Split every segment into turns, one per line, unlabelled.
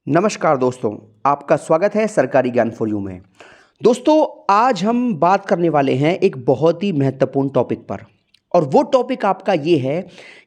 नमस्कार दोस्तों, आपका स्वागत है सरकारी ज्ञान फॉर यू में। दोस्तों, आज हम बात करने वाले हैं एक बहुत ही महत्वपूर्ण टॉपिक पर, और वो टॉपिक आपका ये है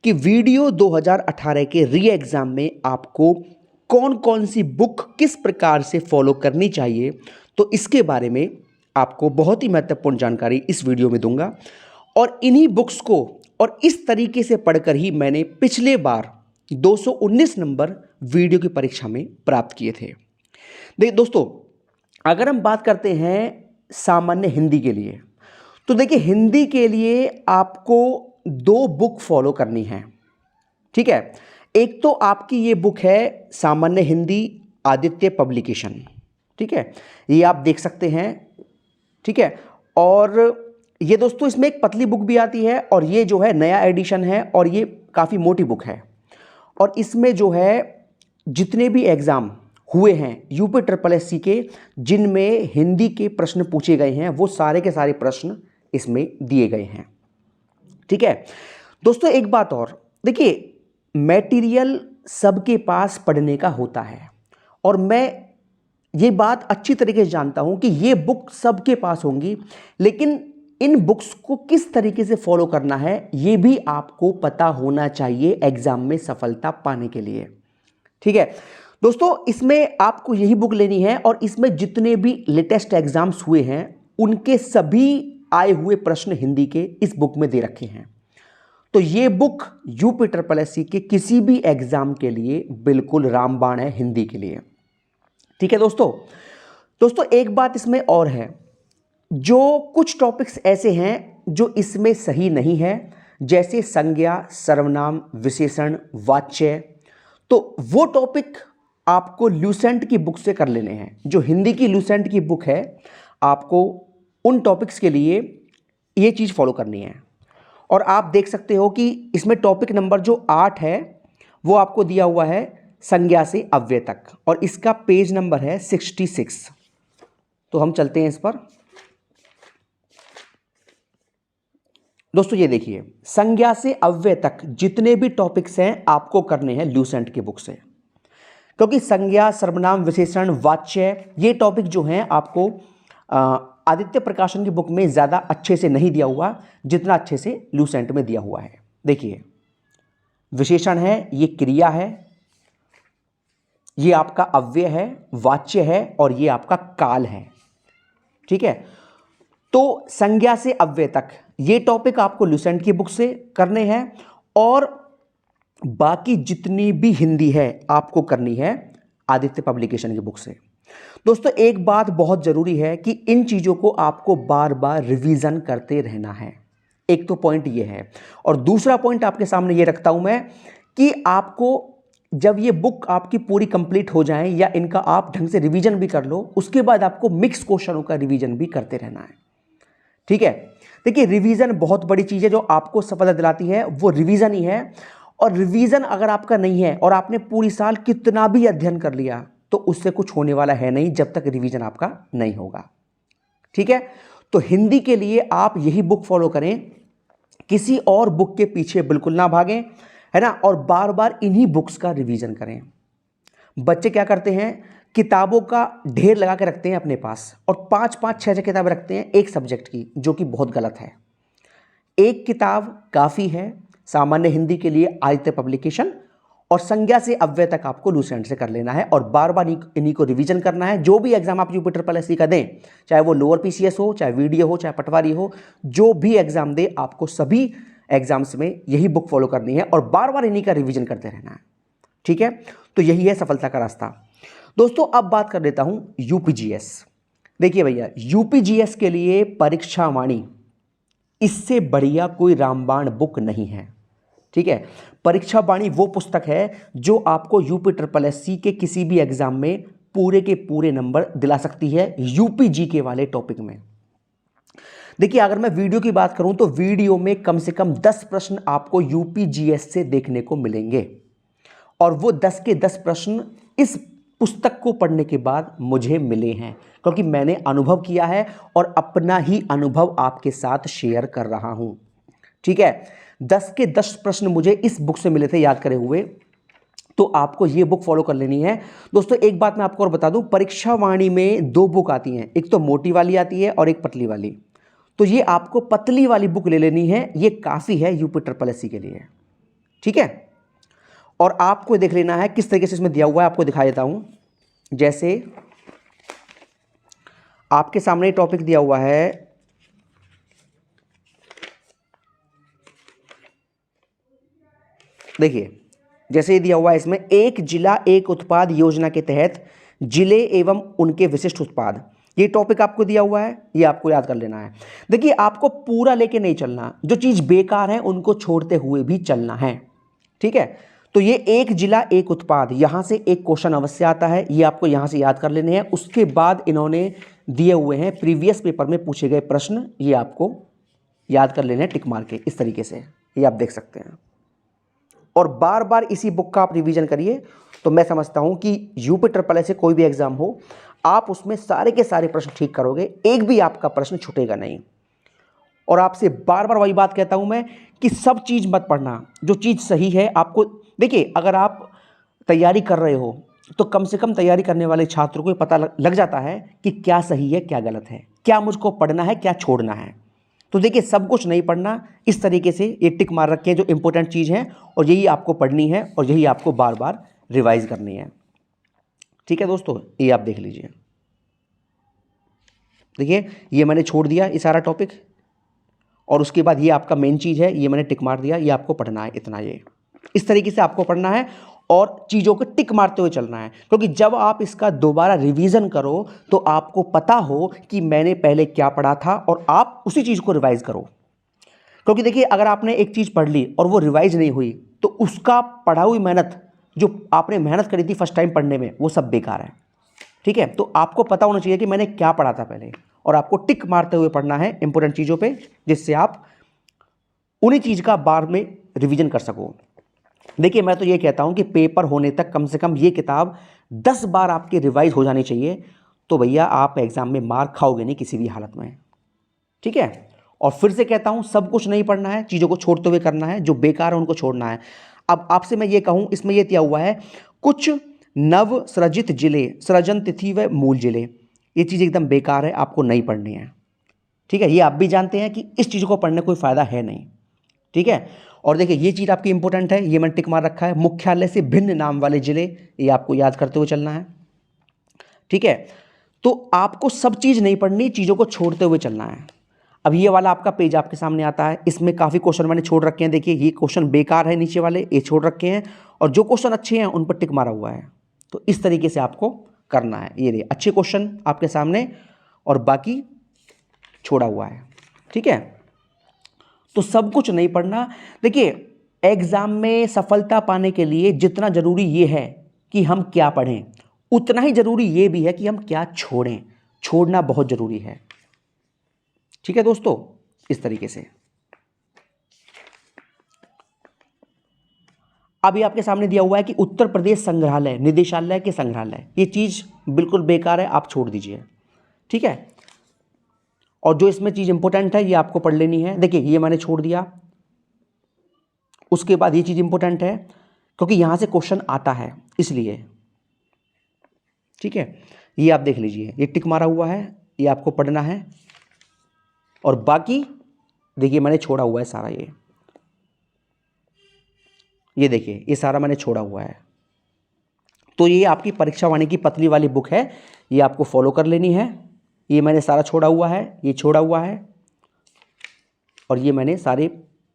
कि वीडियो 2018 के री एग्ज़ाम में आपको कौन कौन सी बुक किस प्रकार से फॉलो करनी चाहिए। तो इसके बारे में आपको बहुत ही महत्वपूर्ण जानकारी इस वीडियो में दूंगा, और इन्हीं बुक्स को और इस तरीके से पढ़कर ही मैंने पिछले बार 219 नंबर वीडियो की परीक्षा में प्राप्त किए थे। देखिए दोस्तों, अगर हम बात करते हैं सामान्य हिंदी के लिए, तो देखिए हिंदी के लिए आपको दो बुक फॉलो करनी है। ठीक है, एक तो आपकी ये बुक है सामान्य हिंदी आदित्य पब्लिकेशन। ठीक है, ये आप देख सकते हैं। ठीक है, और ये दोस्तों इसमें एक पतली बुक भी आती है, और ये जो है नया एडिशन है, और ये काफ़ी मोटी बुक है। और इसमें जो है जितने भी एग्ज़ाम हुए हैं यूपी ट्रिपल एससी के, जिनमें हिंदी के प्रश्न पूछे गए हैं, वो सारे के सारे प्रश्न इसमें दिए गए हैं। ठीक है दोस्तों, एक बात और देखिए, मटेरियल सबके पास पढ़ने का होता है, और मैं ये बात अच्छी तरीके से जानता हूं कि ये बुक सबके पास होंगी, लेकिन इन बुक्स को किस तरीके से फॉलो करना है ये भी आपको पता होना चाहिए एग्जाम में सफलता पाने के लिए। ठीक है दोस्तों, इसमें आपको यही बुक लेनी है, और इसमें जितने भी लेटेस्ट एग्जाम्स हुए हैं उनके सभी आए हुए प्रश्न हिंदी के इस बुक में दे रखे हैं। तो ये बुक यूपी ट्रिपल एससी के किसी भी एग्जाम के लिए बिल्कुल रामबाण है हिंदी के लिए। ठीक है दोस्तों, एक बात इसमें और है, जो कुछ टॉपिक्स ऐसे हैं जो इसमें सही नहीं है, जैसे संज्ञा, सर्वनाम, विशेषण, वाच्य, तो वो टॉपिक आपको ल्यूसेंट की बुक से कर लेने हैं। जो हिंदी की ल्यूसेंट की बुक है, आपको उन टॉपिक्स के लिए ये चीज़ फॉलो करनी है। और आप देख सकते हो कि इसमें टॉपिक नंबर जो 8 है वो आपको दिया हुआ है संज्ञा से अव्यय तक, और इसका पेज नंबर है 66। तो हम चलते हैं इस पर। दोस्तों ये देखिए, संज्ञा से अव्यय तक जितने भी टॉपिक्स हैं आपको करने हैं ल्यूसेंट की बुक से, क्योंकि संज्ञा, सर्वनाम, विशेषण, वाच्य, ये टॉपिक जो हैं आपको आदित्य प्रकाशन की बुक में ज़्यादा अच्छे से नहीं दिया हुआ जितना अच्छे से ल्यूसेंट में दिया हुआ है। देखिए, विशेषण है, ये क्रिया है, ये आपका अव्यय है, वाच्य है, और ये आपका काल है। ठीक है, तो संज्ञा से अव्यय तक ये टॉपिक आपको ल्यूसेंट की बुक से करने हैं, और बाकी जितनी भी हिंदी है आपको करनी है आदित्य पब्लिकेशन की बुक से। दोस्तों एक बात बहुत जरूरी है कि इन चीजों को आपको बार बार रिवीजन करते रहना है। एक तो पॉइंट ये है, और दूसरा पॉइंट आपके सामने ये रखता हूं मैं कि आपको जब ये बुक आपकी पूरी कंप्लीट हो जाए, या इनका आप ढंग से रिवीजन भी कर लो, उसके बाद आपको मिक्स क्वेश्चनों का रिवीजन भी करते रहना है। ठीक है, देखिए रिवीजन बहुत बड़ी चीज है, जो आपको सफलता दिलाती है वो रिवीजन ही है। और रिवीजन अगर आपका नहीं है, और आपने पूरी साल कितना भी अध्ययन कर लिया, तो उससे कुछ होने वाला है नहीं जब तक रिवीजन आपका नहीं होगा। ठीक है, तो हिंदी के लिए आप यही बुक फॉलो करें, किसी और बुक के पीछे बिल्कुल ना भागें, है ना, और बार बार इन्हीं बुक्स का रिवीजन करें। बच्चे क्या करते हैं, किताबों का ढेर लगा के रखते हैं अपने पास, और 5-5, 6-6 किताबें रखते हैं एक सब्जेक्ट की, जो कि बहुत गलत है। एक किताब काफ़ी है सामान्य हिंदी के लिए आदित्य पब्लिकेशन, और संज्ञा से अव्यय तक आपको ल्यूसेंट से कर लेना है, और बार बार इन्हीं को रिवीजन करना है। जो भी एग्जाम आप यूपी ट्रिपल एससी का दें, चाहे वो लोअर पीसीएस हो, चाहे वीडियो हो, चाहे पटवारी हो, जो भी एग्जाम दे, आपको सभी एग्जाम्स में यही बुक फॉलो करनी है, और बार बार इन्हीं का रिवीजन करते रहना है। ठीक है, तो यही है सफलता का रास्ता। दोस्तों अब बात कर लेता हूं यूपीजीएस। देखिए भैया, यूपीजीएस के लिए परीक्षा वाणी, इससे बढ़िया कोई रामबाण बुक नहीं है। ठीक है, परीक्षा वाणी वो पुस्तक है जो आपको यूपी ट्रिपल एससी के किसी भी एग्जाम में पूरे के पूरे नंबर दिला सकती है यूपीजी के वाले टॉपिक में। देखिए, अगर मैं वीडियो की बात करूं तो वीडियो में कम से कम 10 प्रश्न आपको यूपीजीएस से देखने को मिलेंगे, और वो 10 के 10 प्रश्न इस पुस्तक को पढ़ने के बाद मुझे मिले हैं, क्योंकि मैंने अनुभव किया है और अपना ही अनुभव आपके साथ शेयर कर रहा हूं। ठीक है, 10 के 10 प्रश्न मुझे इस बुक से मिले थे, याद करे हुए, तो आपको ये बुक फॉलो कर लेनी है। दोस्तों एक बात मैं आपको और बता दूं, परीक्षा वाणी में 2 बुक आती हैं, एक तो मोटी वाली आती है और एक पतली वाली। तो ये आपको पतली वाली बुक ले लेनी है, ये काफ़ी है यूपी ट्रिपल एससी के लिए, ठीक है। और आपको देख लेना है किस तरीके से इसमें दिया हुआ है, आपको दिखा देता हूं। जैसे आपके सामने टॉपिक दिया हुआ है, देखिए जैसे ये दिया हुआ है इसमें, एक जिला एक उत्पाद योजना के तहत जिले एवं उनके विशिष्ट उत्पाद, ये टॉपिक आपको दिया हुआ है, ये आपको याद कर लेना है। देखिए आपको पूरा लेके नहीं चलना, जो चीज़ बेकार है उनको छोड़ते हुए भी चलना है, ठीक है। तो ये एक जिला एक उत्पाद, यहां से एक क्वेश्चन अवश्य आता है, ये आपको यहां से याद कर लेने हैं। उसके बाद इन्होंने दिए हुए हैं प्रीवियस पेपर में पूछे गए प्रश्न, ये आपको याद कर लेने हैं टिक मार के, इस तरीके से ये आप देख सकते हैं। और बार बार इसी बुक का आप रिवीजन करिए, तो मैं समझता हूं कि यूपी ट्रिपल एस से कोई भी एग्जाम हो, आप उसमें सारे के सारे प्रश्न ठीक करोगे, एक भी आपका प्रश्न छूटेगा नहीं। और आपसे बार बार वही बात कहता हूं मैं कि सब चीज़ मत पढ़ना, जो चीज़ सही है आपको, देखिए अगर आप तैयारी कर रहे हो तो कम से कम तैयारी करने वाले छात्र को पता लग जाता है कि क्या सही है क्या गलत है, क्या मुझको पढ़ना है क्या छोड़ना है। तो देखिए सब कुछ नहीं पढ़ना, इस तरीके से ये टिक मार रखे हैं जो इंपॉर्टेंट चीज़ है, और यही आपको पढ़नी है और यही आपको बार बार रिवाइज करनी है, ठीक है दोस्तों। ये आप देख लीजिए, देखिए ये मैंने छोड़ दिया ये सारा टॉपिक, और उसके बाद ये आपका मेन चीज़ है, ये मैंने टिक मार दिया, ये आपको पढ़ना है इतना, ये इस तरीके से आपको पढ़ना है और चीज़ों को टिक मारते हुए चलना है। क्योंकि जब आप इसका दोबारा रिवीजन करो तो आपको पता हो कि मैंने पहले क्या पढ़ा था, और आप उसी चीज़ को रिवाइज करो। क्योंकि देखिए अगर आपने एक चीज़ पढ़ ली और वो रिवाइज नहीं हुई तो उसका पढ़ा हुई मेहनत, जो आपने मेहनत करी थी फर्स्ट टाइम पढ़ने में, वो सब बेकार है, ठीक है। तो आपको पता होना चाहिए कि मैंने क्या पढ़ा था पहले, और आपको टिक मारते हुए पढ़ना है इंपॉर्टेंट चीज़ों पे, जिससे आप उन्हीं चीज़ का बार में रिवीजन कर सको। देखिए मैं तो ये कहता हूं कि पेपर होने तक कम से कम ये किताब 10 बार आपकी रिवाइज हो जानी चाहिए, तो भैया आप एग्जाम में मार्क खाओगे नहीं किसी भी हालत में, ठीक है। और फिर से कहता हूं सब कुछ नहीं पढ़ना है, चीज़ों को छोड़ते हुए करना है, जो बेकार है उनको छोड़ना है। अब आपसे मैं ये कहूं, इसमें ये दिया हुआ है कुछ नव सृजित जिले, सृजन तिथि व मूल जिले, ये चीज़ एकदम बेकार है, आपको नहीं पढ़नी है, ठीक है। ये आप भी जानते हैं कि इस चीज़ को पढ़ने कोई फ़ायदा है नहीं, ठीक है। और देखिए ये चीज़ आपकी इंपॉर्टेंट है, ये मैंने टिक मार रखा है, मुख्यालय से भिन्न नाम वाले जिले, ये आपको याद करते हुए चलना है, ठीक है। तो आपको सब चीज़ नहीं पढ़नी, चीज़ों को छोड़ते हुए चलना है। अब ये वाला आपका पेज आपके सामने आता है, इसमें काफ़ी क्वेश्चन मैंने छोड़ रखे हैं, देखिए ये क्वेश्चन बेकार है, नीचे वाले ये छोड़ रखे हैं, और जो क्वेश्चन अच्छे हैं उन पर टिक मारा हुआ है। तो इस तरीके से आपको करना है, ये रहे अच्छे क्वेश्चन आपके सामने और बाकी छोड़ा हुआ है, ठीक है। तो सब कुछ नहीं पढ़ना। देखिए एग्जाम में सफलता पाने के लिए जितना जरूरी ये है कि हम क्या पढ़ें, उतना ही जरूरी ये भी है कि हम क्या छोड़ें, छोड़ना बहुत जरूरी है, ठीक है दोस्तों। इस तरीके से अभी आपके सामने दिया हुआ है कि उत्तर प्रदेश संग्रहालय निदेशालय के संग्रहालय, ये चीज बिल्कुल बेकार है, आप छोड़ दीजिए, ठीक है। और जो इसमें चीज इंपॉर्टेंट है ये आपको पढ़ लेनी है। देखिए ये मैंने छोड़ दिया, उसके बाद ये चीज इंपॉर्टेंट है क्योंकि यहां से क्वेश्चन आता है इसलिए, ठीक है। ये आप देख लीजिए, ये टिक मारा हुआ है, ये आपको पढ़ना है, और बाकी देखिए मैंने छोड़ा हुआ है सारा, ये देखिए ये सारा मैंने छोड़ा हुआ है। तो ये आपकी परीक्षा वाणी की पतली वाली बुक है, ये आपको फॉलो कर लेनी है। ये मैंने सारा छोड़ा हुआ है, ये छोड़ा हुआ है, और ये मैंने सारे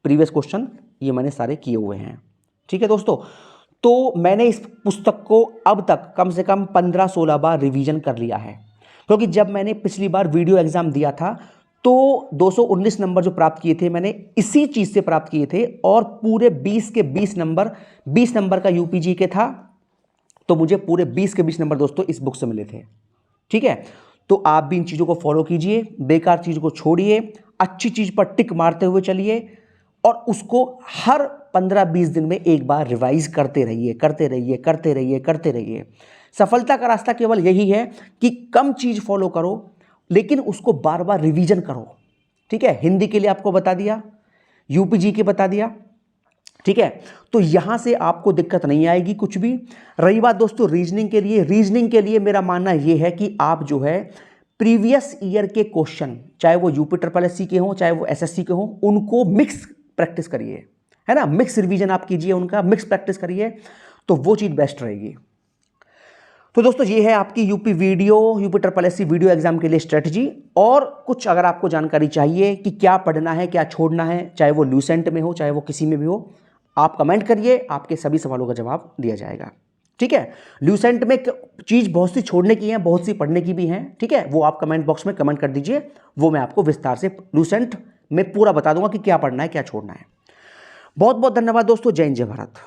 प्रीवियस क्वेश्चन ये मैंने सारे किए हुए हैं, ठीक है दोस्तों। तो मैंने इस पुस्तक को अब तक कम से कम 15-16 बार रिवीजन कर लिया है, क्योंकि जब मैंने पिछली बार वीडियो एग्जाम दिया था तो 219 नंबर जो प्राप्त किए थे मैंने इसी चीज़ से प्राप्त किए थे, और पूरे 20 के 20 नंबर का यूपीजी के था, तो मुझे पूरे 20 के 20 नंबर दोस्तों इस बुक से मिले थे, ठीक है। तो आप भी इन चीज़ों को फॉलो कीजिए, बेकार चीज़ को छोड़िए, अच्छी चीज़ पर टिक मारते हुए चलिए, और उसको हर 15-20 दिन में एक बार रिवाइज करते रहिए, करते रहिए, करते रहिए, करते रहिए। सफलता का रास्ता केवल यही है कि कम चीज़ फॉलो करो लेकिन उसको बार बार रिवीजन करो, ठीक है। हिंदी के लिए आपको बता दिया, यूपीजी के बता दिया, ठीक है, तो यहां से आपको दिक्कत नहीं आएगी कुछ भी। रही बात दोस्तों रीजनिंग के लिए मेरा मानना यह है कि आप जो है प्रीवियस ईयर के क्वेश्चन, चाहे वो यूपी ट्रिपल एससी के हों चाहे वो एसएससी के हों, उनको मिक्स प्रैक्टिस करिए, है ना, मिक्स रिवीजन आप कीजिए, उनका मिक्स प्रैक्टिस करिए, तो वो चीज बेस्ट रहेगी। तो दोस्तों ये है आपकी UP triple SC video exam के लिए स्ट्रेटजी। और कुछ अगर आपको जानकारी चाहिए कि क्या पढ़ना है क्या छोड़ना है, चाहे वो ल्यूसेंट में हो चाहे वो किसी में भी हो, आप कमेंट करिए, आपके सभी सवालों का जवाब दिया जाएगा। ठीक है, ल्यूसेंट में चीज बहुत सी छोड़ने की है, बहुत सी पढ़ने की भी है। ठीक है, वो आप कमेंट बॉक्स में कमेंट कर दीजिए, वो मैं आपको विस्तार से ल्यूसेंट में पूरा बता दूंगा कि क्या पढ़ना है क्या छोड़ना है। बहुत बहुत धन्यवाद दोस्तों। जय हिंद जय भारत।